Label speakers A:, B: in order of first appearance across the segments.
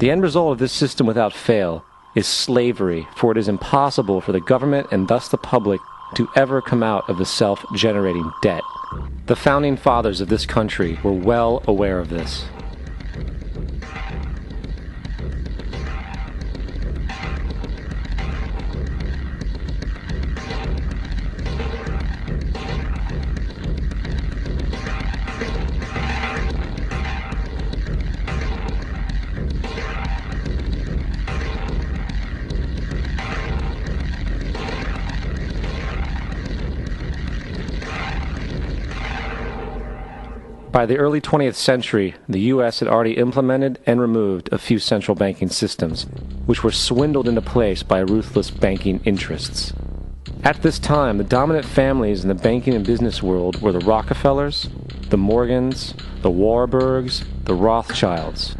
A: The end result of this system without fail is slavery, for it is impossible for the government and thus the public to ever come out of the self-generating debt. The founding fathers of this country were well aware of this. By the early 20th century, the U.S. had already implemented and removed a few central banking systems, which were swindled into place by ruthless banking interests. At this time, the dominant families in the banking and business world were the Rockefellers, the Morgans, the Warburgs, the Rothschilds.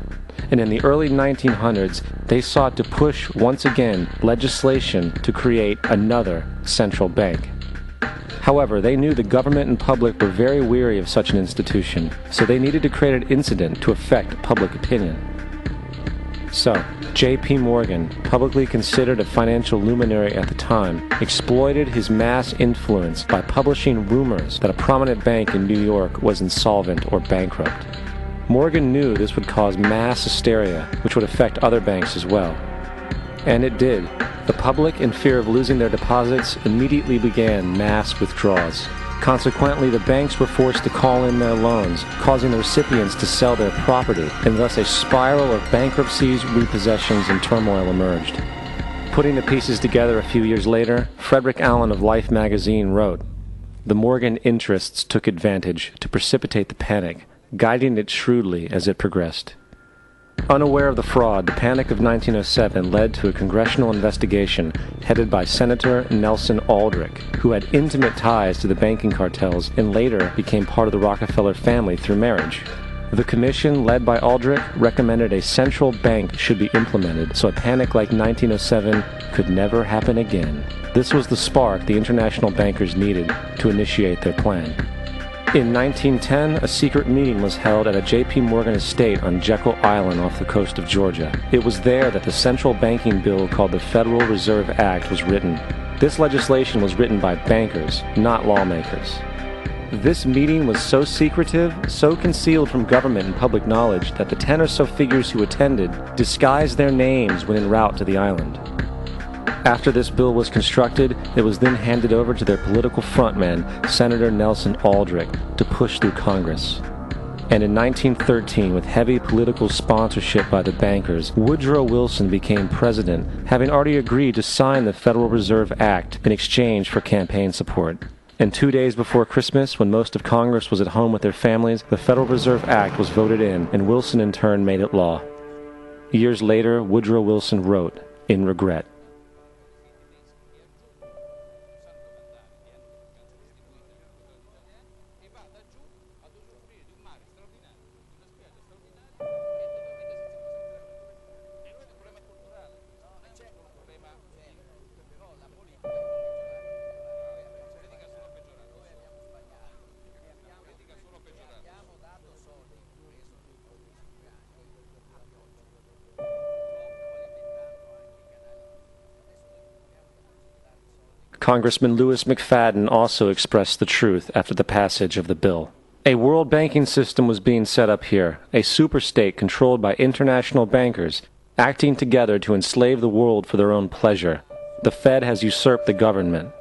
A: And in the early 1900s, they sought to push, once again, legislation to create another central bank. However, they knew the government and public were very weary of such an institution, so they needed to create an incident to affect public opinion. So, J.P. Morgan, publicly considered a financial luminary at the time, exploited his mass influence by publishing rumors that a prominent bank in New York was insolvent or bankrupt. Morgan knew this would cause mass hysteria, which would affect other banks as well. And it did. The public, in fear of losing their deposits, immediately began mass withdrawals. Consequently, the banks were forced to call in their loans, causing the recipients to sell their property, and thus a spiral of bankruptcies, repossessions, and turmoil emerged. Putting the pieces together a few years later, Frederick Allen of Life magazine wrote, "The Morgan interests took advantage to precipitate the panic, guiding it shrewdly as it progressed." Unaware of the fraud, the Panic of 1907 led to a congressional investigation headed by Senator Nelson Aldrich, who had intimate ties to the banking cartels and later became part of the Rockefeller family through marriage. The commission, led by Aldrich, recommended a central bank should be implemented so a panic like 1907 could never happen again. This was the spark the international bankers needed to initiate their plan. In 1910, a secret meeting was held at a J.P. Morgan estate on Jekyll Island off the coast of Georgia. It was there that the central banking bill called the Federal Reserve Act was written. This legislation was written by bankers, not lawmakers. This meeting was so secretive, so concealed from government and public knowledge that the 10 or so figures who attended disguised their names when en route to the island. After this bill was constructed, it was then handed over to their political frontman, Senator Nelson Aldrich, to push through Congress. And in 1913, with heavy political sponsorship by the bankers, Woodrow Wilson became president, having already agreed to sign the Federal Reserve Act in exchange for campaign support. And 2 days before Christmas, when most of Congress was at home with their families, the Federal Reserve Act was voted in, and Wilson in turn made it law. Years later, Woodrow Wilson wrote, in regret, Congressman Louis McFadden also expressed the truth after the passage of the bill. A world banking system was being set up here, a superstate controlled by international bankers, acting together to enslave the world for their own pleasure. The Fed has usurped the government.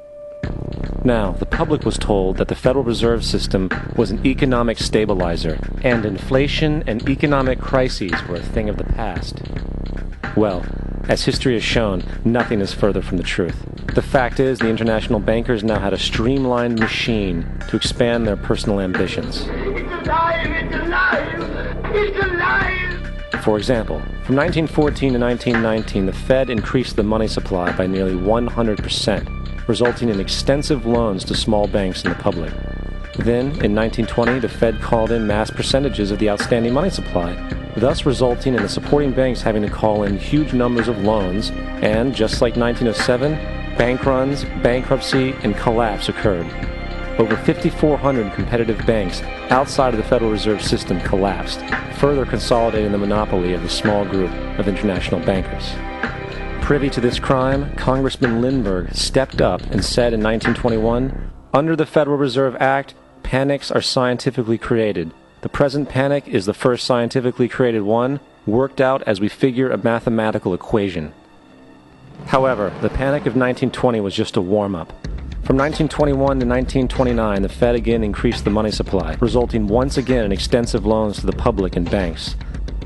A: Now, the public was told that the Federal Reserve System was an economic stabilizer, and inflation and economic crises were a thing of the past. Well, as history has shown, nothing is further from the truth. The fact is, the international bankers now had a streamlined machine to expand their personal ambitions.
B: It's alive! It's alive! It's alive!
A: For example, from 1914 to 1919, the Fed increased the money supply by nearly 100%, resulting in extensive loans to small banks and the public. Then, in 1920, the Fed called in mass percentages of the outstanding money supply, thus resulting in the supporting banks having to call in huge numbers of loans, and, just like 1907, bank runs, bankruptcy, and collapse occurred. over 5,400 competitive banks outside of the Federal Reserve System collapsed, further consolidating the monopoly of the small group of international bankers. Privy to this crime, Congressman Lindbergh stepped up and said in 1921, "Under the Federal Reserve Act, panics are scientifically created. The present panic is the first scientifically created one, worked out as we figure a mathematical equation." However, the panic of 1920 was just a warm-up. From 1921 to 1929, the Fed again increased the money supply, resulting once again in extensive loans to the public and banks.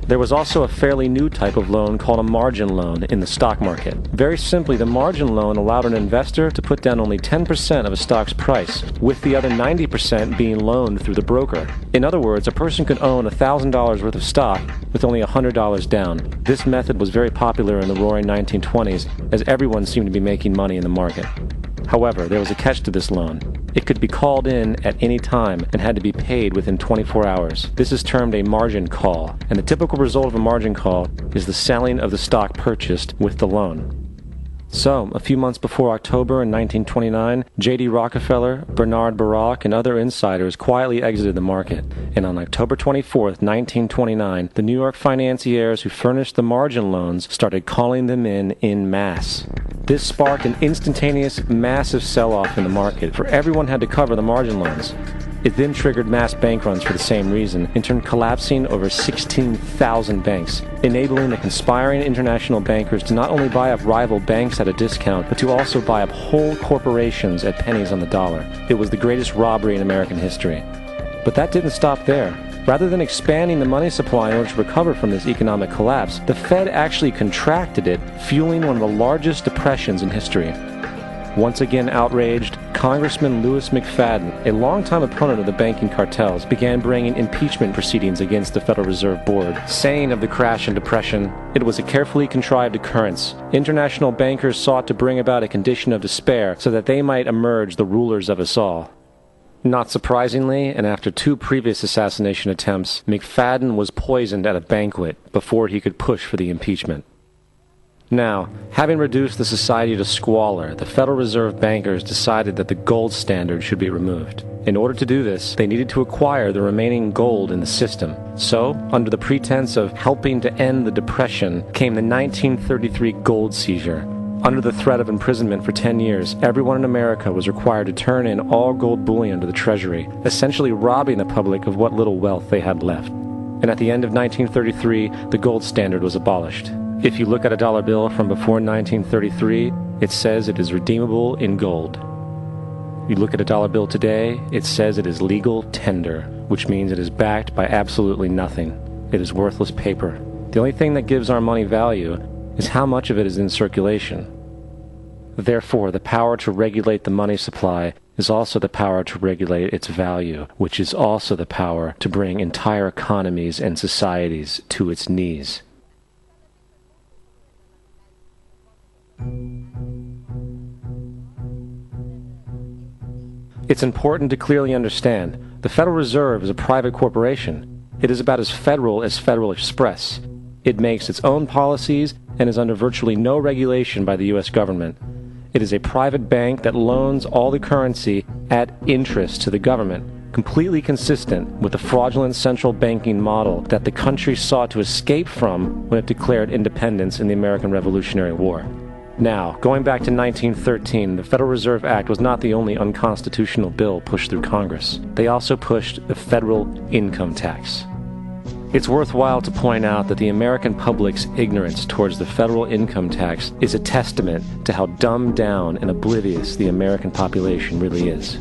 A: There was also a fairly new type of loan called a margin loan in the stock market. Very simply, the margin loan allowed an investor to put down only 10% of a stock's price, with the other 90% being loaned through the broker. In other words, a person could own $1,000 worth of stock with only $100 down. This method was very popular in the roaring 1920s, as everyone seemed to be making money in the market. However, there was a catch to this loan. It could be called in at any time and had to be paid within 24 hours. This is termed a margin call, and the typical result of a margin call is the selling of the stock purchased with the loan. So, a few months before October in 1929, J.D. Rockefeller, Bernard Baruch, and other insiders quietly exited the market, and on October 24, 1929, the New York financiers who furnished the margin loans started calling them in masse. This sparked an instantaneous, massive sell-off in the market, for everyone had to cover the margin loans. It then triggered mass bank runs for the same reason, in turn collapsing over 16,000 banks, enabling the conspiring international bankers to not only buy up rival banks at a discount, but to also buy up whole corporations at pennies on the dollar. It was the greatest robbery in American history. But that didn't stop there. Rather than expanding the money supply in order to recover from this economic collapse, the Fed actually contracted it, fueling one of the largest depressions in history. Once again outraged, Congressman Louis McFadden, a longtime opponent of the banking cartels, began bringing impeachment proceedings against the Federal Reserve Board, saying of the crash and depression, "It was a carefully contrived occurrence. International bankers sought to bring about a condition of despair so that they might emerge the rulers of us all." Not surprisingly, and after 2 previous assassination attempts, McFadden was poisoned at a banquet before he could push for the impeachment. Now, having reduced the society to squalor, the Federal Reserve bankers decided that the gold standard should be removed. In order to do this, they needed to acquire the remaining gold in the system. So, under the pretense of helping to end the Depression, came the 1933 gold seizure. Under the threat of imprisonment for 10 years, everyone in America was required to turn in all gold bullion to the Treasury, essentially robbing the public of what little wealth they had left. And at the end of 1933, the gold standard was abolished. If you look at a dollar bill from before 1933, it says it is redeemable in gold. You look at a dollar bill today, it says it is legal tender, which means it is backed by absolutely nothing. It is worthless paper. The only thing that gives our money value is how much of it is in circulation. Therefore, the power to regulate the money supply is also the power to regulate its value, which is also the power to bring entire economies and societies to its knees. It's important to clearly understand, the Federal Reserve is a private corporation. It is about as Federal Express. It makes its own policies and is under virtually no regulation by the U.S. government. It is a private bank that loans all the currency at interest to the government, completely consistent with the fraudulent central banking model that the country sought to escape from when it declared independence in the American Revolutionary War. Now, going back to 1913, the Federal Reserve Act was not the only unconstitutional bill pushed through Congress. They also pushed the federal income tax. It's worthwhile to point out that the American public's ignorance towards the federal income tax is a testament to how dumbed down and oblivious the American population really is.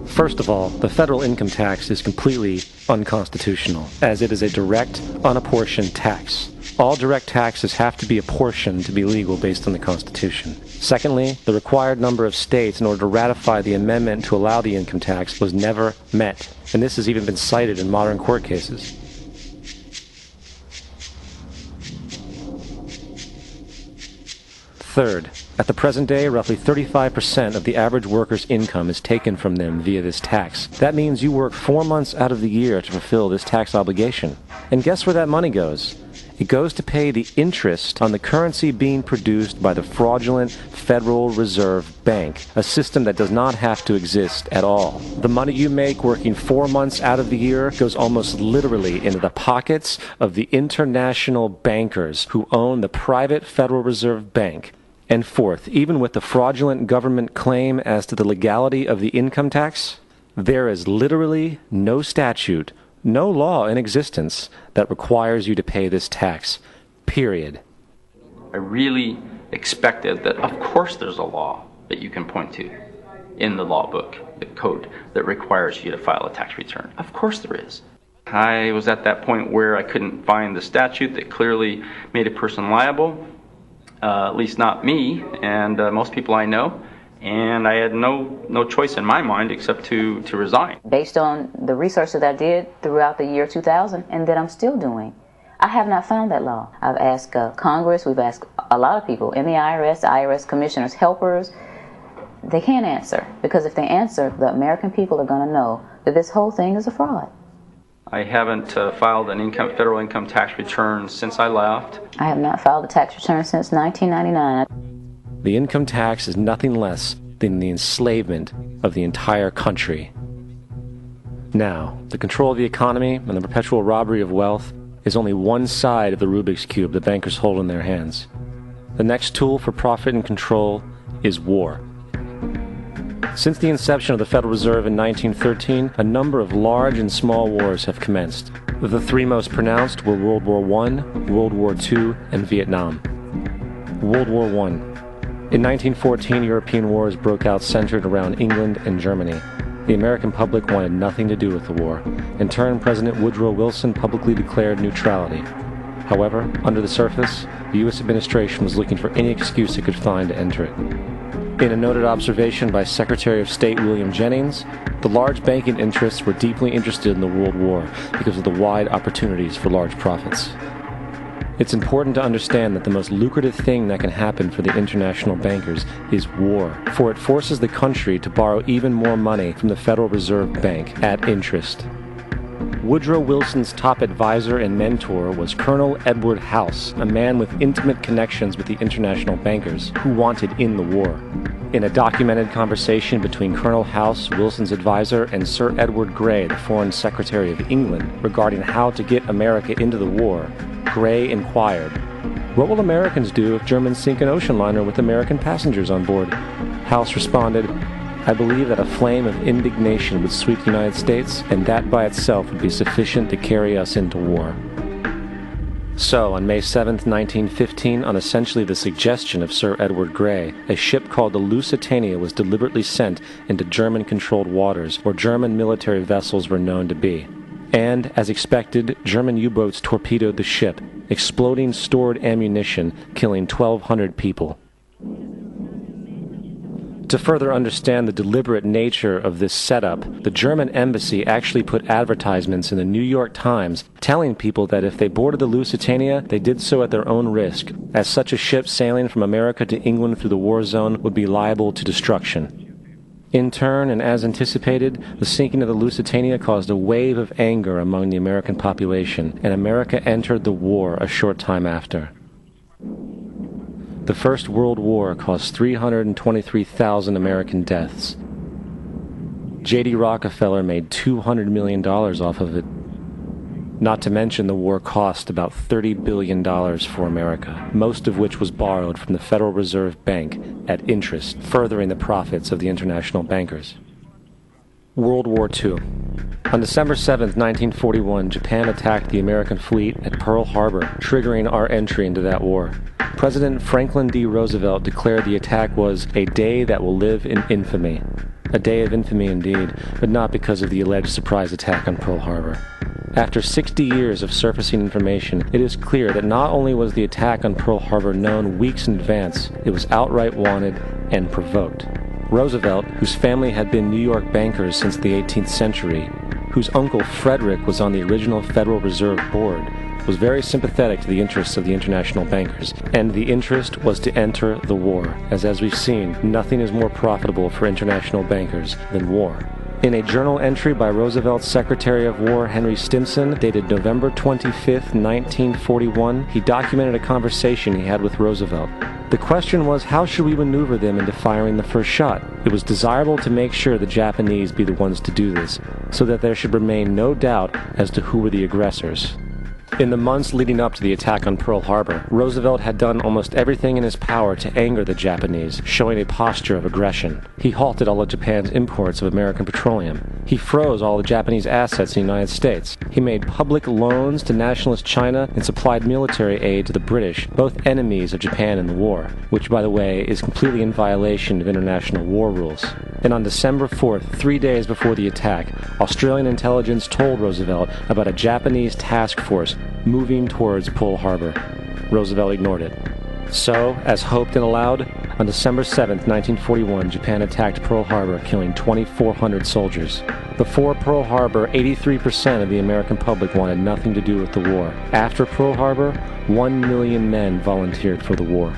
A: First of all, the federal income tax is completely unconstitutional, as it is a direct, unapportioned tax. All direct taxes have to be apportioned to be legal based on the Constitution. Secondly, the required number of states in order to ratify the amendment to allow the income tax was never met, and this has even been cited in modern court cases. Third, at the present day, roughly 35% of the average worker's income is taken from them via this tax. That means you work 4 months out of the year to fulfill this tax obligation. And guess where that money goes? It goes to pay the interest on the currency being produced by the fraudulent Federal Reserve Bank, a system that does not have to exist at all. The money you make working 4 months out of the year goes almost literally into the pockets of the international bankers who own the private Federal Reserve Bank. And fourth, even with the fraudulent government claim as to the legality of the income tax, there is literally no statute, no law in existence that requires you to pay this tax, period.
C: I really expected that, of course, there's a law that you can point to in the law book, the code, that requires you to file a tax return. Of course there is. I was at that point where I couldn't find the statute that clearly made a person liable, at least not me and most people I know. And I had no choice in my mind except to resign.
D: Based on the research that I did throughout the year 2000 and that I'm still doing, I have not found that law. I've asked Congress, we've asked a lot of people in the IRS commissioners, helpers. They can't answer, because if they answer, the American people are going to know that this whole thing is a fraud.
C: I haven't filed an federal income tax return since I left.
D: I have not filed a tax return since 1999.
A: The income tax is nothing less than the enslavement of the entire country. Now, the control of the economy and the perpetual robbery of wealth is only one side of the Rubik's Cube the bankers hold in their hands. The next tool for profit and control is war. Since the inception of the Federal Reserve in 1913, a number of large and small wars have commenced. The three most pronounced were World War I, World War II, and Vietnam. World War I. In 1914, European wars broke out centered around England and Germany. The American public wanted nothing to do with the war. In turn, President Woodrow Wilson publicly declared neutrality. However, under the surface, the U.S. administration was looking for any excuse it could find to enter it. In a noted observation by Secretary of State William Jennings, the large banking interests were deeply interested in the World War because of the wide opportunities for large profits. It's important to understand that the most lucrative thing that can happen for the international bankers is war, for it forces the country to borrow even more money from the Federal Reserve Bank at interest. Woodrow Wilson's top advisor and mentor was Colonel Edward House, a man with intimate connections with the international bankers who wanted in the war. In a documented conversation between Colonel House, Wilson's advisor, and Sir Edward Grey, the Foreign Secretary of England, regarding how to get America into the war, Grey inquired, "What will Americans do if Germans sink an ocean liner with American passengers on board?" House responded, "I believe that a flame of indignation would sweep the United States, and that by itself would be sufficient to carry us into war." So, on May 7, 1915, on essentially the suggestion of Sir Edward Grey, a ship called the Lusitania was deliberately sent into German-controlled waters where German military vessels were known to be. And, as expected, German U-boats torpedoed the ship, exploding stored ammunition, killing 1,200 people. To further understand the deliberate nature of this setup, the German embassy actually put advertisements in the New York Times telling people that if they boarded the Lusitania, they did so at their own risk, as such a ship sailing from America to England through the war zone would be liable to destruction. In turn, and as anticipated, the sinking of the Lusitania caused a wave of anger among the American population, and America entered the war a short time after. The First World War caused 323,000 American deaths. J.D. Rockefeller made $200 million off of it. Not to mention the war cost about $30 billion for America, most of which was borrowed from the Federal Reserve Bank at interest, furthering the profits of the international bankers. World War II. On December 7, 1941, Japan attacked the American fleet at Pearl Harbor, triggering our entry into that war. President Franklin D. Roosevelt declared the attack was a day that will live in infamy. A day of infamy indeed, but not because of the alleged surprise attack on Pearl Harbor. After 60 years of surfacing information, it is clear that not only was the attack on Pearl Harbor known weeks in advance, it was outright wanted and provoked. Roosevelt, whose family had been New York bankers since the 18th century, whose uncle Frederick was on the original Federal Reserve Board, was very sympathetic to the interests of the international bankers, and the interest was to enter the war, as we've seen, nothing is more profitable for international bankers than war. In a journal entry by Roosevelt's Secretary of War Henry Stimson, dated November 25, 1941, he documented a conversation he had with Roosevelt. The question was, how should we maneuver them into firing the first shot? It was desirable to make sure the Japanese be the ones to do this, so that there should remain no doubt as to who were the aggressors. In the months leading up to the attack on Pearl Harbor, Roosevelt had done almost everything in his power to anger the Japanese, showing a posture of aggression. He halted all of Japan's imports of American petroleum. He froze all the Japanese assets in the United States. He made public loans to nationalist China and supplied military aid to the British, both enemies of Japan in the war, which, by the way, is completely in violation of international war rules. And on December 4th, 3 days before the attack, Australian intelligence told Roosevelt about a Japanese task force moving towards Pearl Harbor. Roosevelt ignored it. So, as hoped and allowed, on December 7, 1941, Japan attacked Pearl Harbor, killing 2,400 soldiers. Before Pearl Harbor, 83% of the American public wanted nothing to do with the war. After Pearl Harbor, 1 million men volunteered for the war.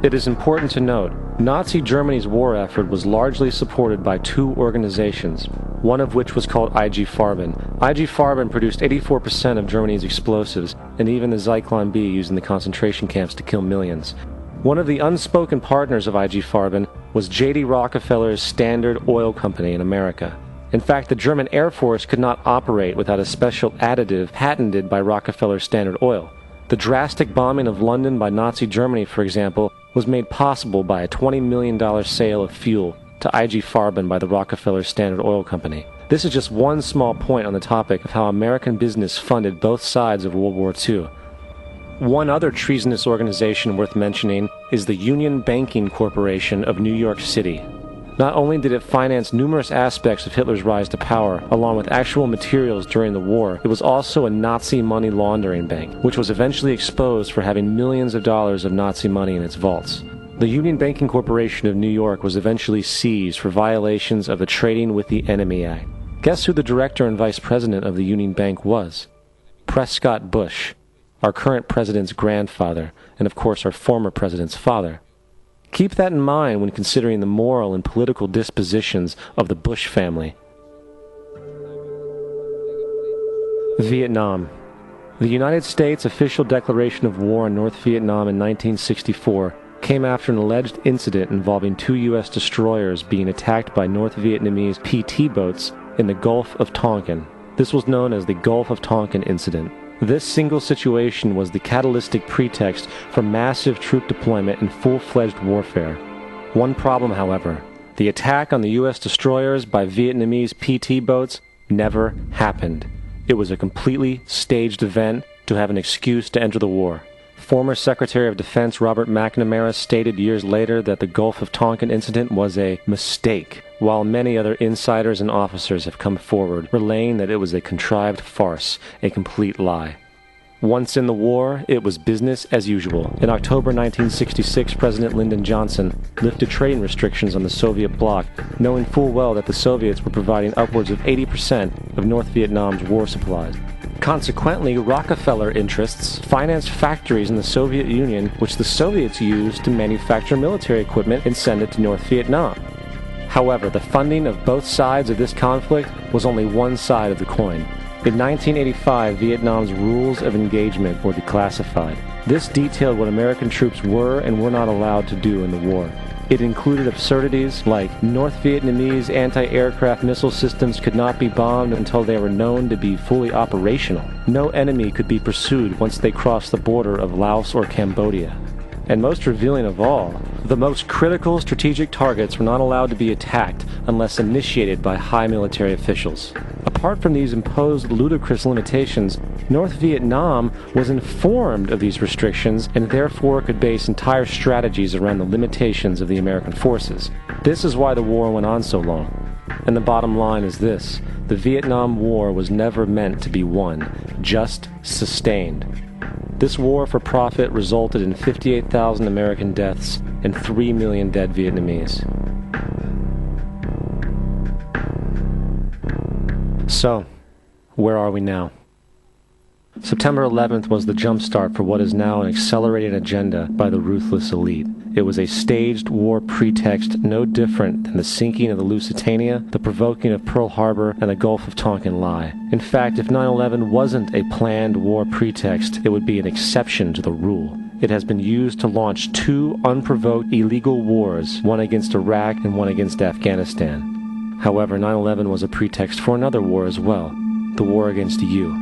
A: It is important to note, Nazi Germany's war effort was largely supported by two organizations, one of which was called IG Farben. IG Farben produced 84% of Germany's explosives, and even the Zyklon B used in the concentration camps to kill millions. One of the unspoken partners of IG Farben was J.D. Rockefeller's Standard Oil Company in America. In fact, the German Air Force could not operate without a special additive patented by Rockefeller's Standard Oil. The drastic bombing of London by Nazi Germany, for example, was made possible by a $20 million sale of fuel to IG Farben by the Rockefeller Standard Oil Company. This is just one small point on the topic of how American business funded both sides of World War II. One other treasonous organization worth mentioning is the Union Banking Corporation of New York City. Not only did it finance numerous aspects of Hitler's rise to power, along with actual materials during the war, it was also a Nazi money laundering bank, which was eventually exposed for having millions of dollars of Nazi money in its vaults. The Union Banking Corporation of New York was eventually seized for violations of the Trading with the Enemy Act. Guess who the director and vice president of the Union Bank was? Prescott Bush, our current president's grandfather, and of course our former president's father. Keep that in mind when considering the moral and political dispositions of the Bush family. Vietnam. The United States' official declaration of war on North Vietnam in 1964 came after an alleged incident involving two U.S. destroyers being attacked by North Vietnamese PT boats in the Gulf of Tonkin. This was known as the Gulf of Tonkin incident. This single situation was the catalytic pretext for massive troop deployment and full-fledged warfare. One problem, however, the attack on the U.S. destroyers by Vietnamese PT boats never happened. It was a completely staged event to have an excuse to enter the war. Former Secretary of Defense Robert McNamara stated years later that the Gulf of Tonkin incident was a mistake, while many other insiders and officers have come forward, relaying that it was a contrived farce, a complete lie. Once in the war, it was business as usual. In October 1966, President Lyndon Johnson lifted trading restrictions on the Soviet bloc, knowing full well that the Soviets were providing upwards of 80% of North Vietnam's war supplies. Consequently, Rockefeller interests financed factories in the Soviet Union, which the Soviets used to manufacture military equipment and send it to North Vietnam. However, the funding of both sides of this conflict was only one side of the coin. In 1985, Vietnam's rules of engagement were declassified. This detailed what American troops were and were not allowed to do in the war. It included absurdities like North Vietnamese anti-aircraft missile systems could not be bombed until they were known to be fully operational. No enemy could be pursued once they crossed the border of Laos or Cambodia. And most revealing of all, the most critical strategic targets were not allowed to be attacked unless initiated by high military officials. Apart from these imposed ludicrous limitations, North Vietnam was informed of these restrictions and therefore could base entire strategies around the limitations of the American forces. This is why the war went on so long. And the bottom line is this: the Vietnam War was never meant to be won, just sustained. This war for profit resulted in 58,000 American deaths and 3 million dead Vietnamese. So, where are we now? September 11th was the jumpstart for what is now an accelerated agenda by the ruthless elite. It was a staged war pretext no different than the sinking of the Lusitania, the provoking of Pearl Harbor, and the Gulf of Tonkin lie. In fact, if 9/11 wasn't a planned war pretext, it would be an exception to the rule. It has been used to launch 2 unprovoked illegal wars, one against Iraq and one against Afghanistan. However, 9/11 was a pretext for another war as well, the war against you.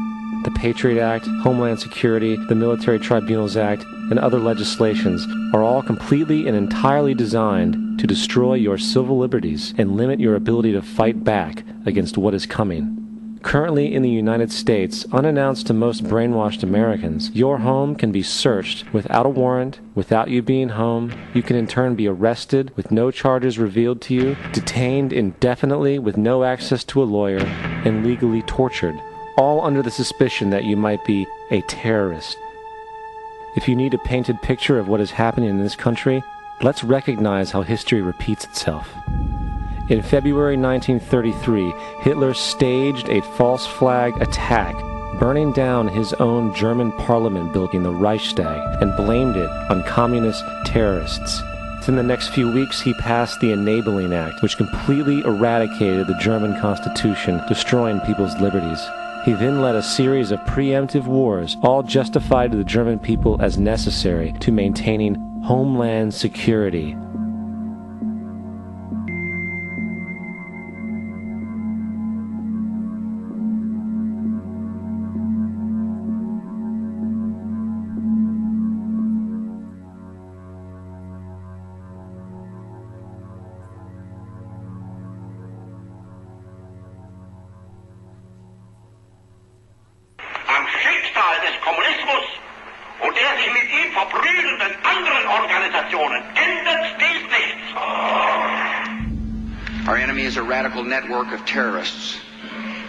A: The Patriot Act, Homeland Security, the Military Tribunals Act, and other legislations are all completely and entirely designed to destroy your civil liberties and limit your ability to fight back against what is coming. Currently in the United States, unannounced to most brainwashed Americans, your home can be searched without a warrant, without you being home. You can in turn be arrested with no charges revealed to you, detained indefinitely with no access to a lawyer, and legally tortured, all under the suspicion that you might be a terrorist. If you need a painted picture of what is happening in this country, let's recognize how history repeats itself. In February 1933, Hitler staged a false flag attack, burning down his own German parliament building, the Reichstag, and blamed it on communist terrorists. In the next few weeks, he passed the Enabling Act, which completely eradicated the German Constitution, destroying people's liberties. He then led a series of preemptive wars, all justified to the German people as necessary to maintaining homeland security.
E: Network of terrorists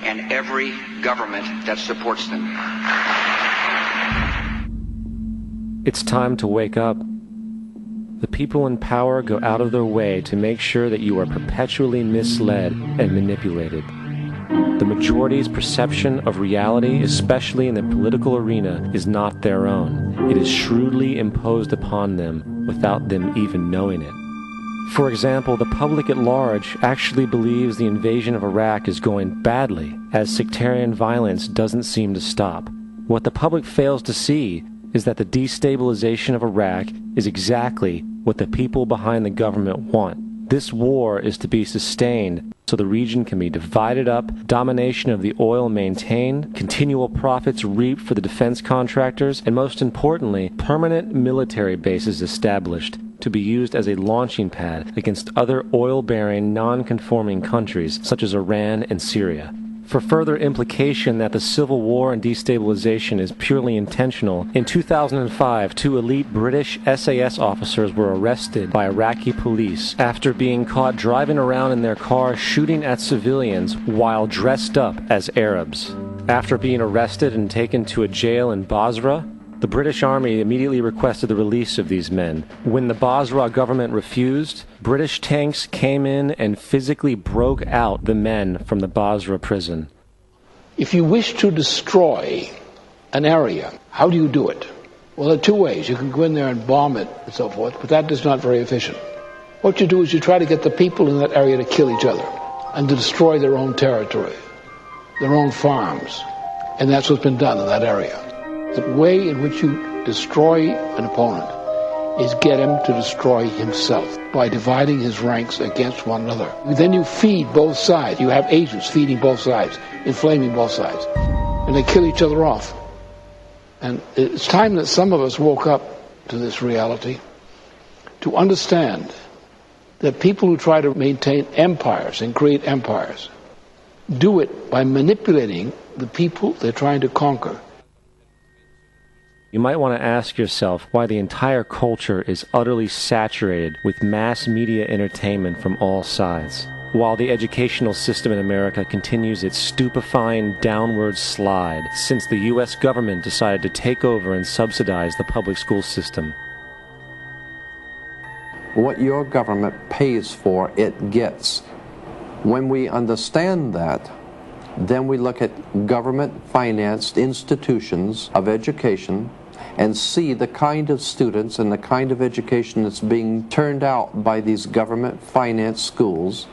E: and every government that supports them.
A: It's time to wake up. The people in power go out of their way to make sure that you are perpetually misled and manipulated. The majority's perception of reality, especially in the political arena, is not their own. It is shrewdly imposed upon them without them even knowing it. For example, the public at large actually believes the invasion of Iraq is going badly, as sectarian violence doesn't seem to stop. What the public fails to see is that the destabilization of Iraq is exactly what the people behind the government want. This war is to be sustained so the region can be divided up, domination of the oil maintained, continual profits reaped for the defense contractors, and most importantly, permanent military bases established to be used as a launching pad against other oil-bearing, non-conforming countries such as Iran and Syria. For further implication that the civil war and destabilization is purely intentional, in 2005, 2 elite British SAS officers were arrested by Iraqi police after being caught driving around in their car shooting at civilians while dressed up as Arabs. After being arrested and taken to a jail in Basra, the British Army immediately requested the release of these men. When the Basra government refused, British tanks came in and physically broke out the men from the Basra prison.
F: If you wish to destroy an area, how do you do it? Well, there are 2 ways. You can go in there and bomb it and so forth, but that is not very efficient. What you do is you try to get the people in that area to kill each other and to destroy their own territory, their own farms. And that's what's been done in that area. The way in which you destroy an opponent is get him to destroy himself by dividing his ranks against one another. Then you feed both sides. You have agents feeding both sides, inflaming both sides. And they kill each other off. And it's time that some of us woke up to this reality to understand that people who try to maintain empires and create empires do it by manipulating the people they're trying to conquer.
A: You might want to ask yourself why the entire culture is utterly saturated with mass media entertainment from all sides, while the educational system in America continues its stupefying downward slide since the U.S. government decided to take over and subsidize the public school system.
G: What your government pays for, it gets. When we understand that, then we look at government-financed institutions of education and see the kind of students and the kind of education that's being turned out by these government-financed schools,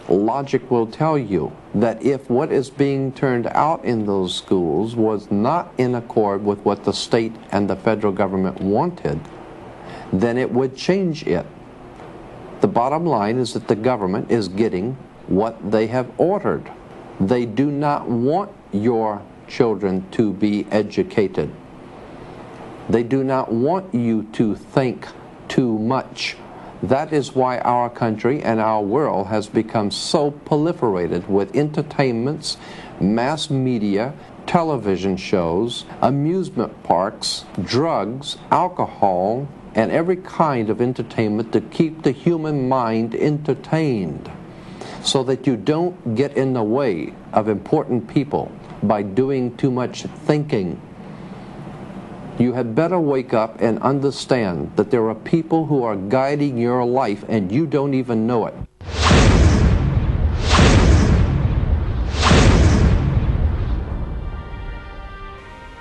G: logic will tell you that if what is being turned out in those schools was not in accord with what the state and the federal government wanted, then it would change it. The bottom line is that the government is getting what they have ordered. They do not want your children to be educated. They do not want you to think too much. That is why our country and our world has become so proliferated with entertainments, mass media, television shows, amusement parks, drugs, alcohol, and every kind of entertainment to keep the human mind entertained, so that you don't get in the way of important people by doing too much thinking. You had better wake up and understand that there are people who are guiding your life and you don't even know it.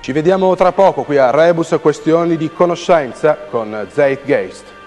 H: Ci vediamo tra poco qui a Rebus, questioni di conoscenza con Zeitgeist.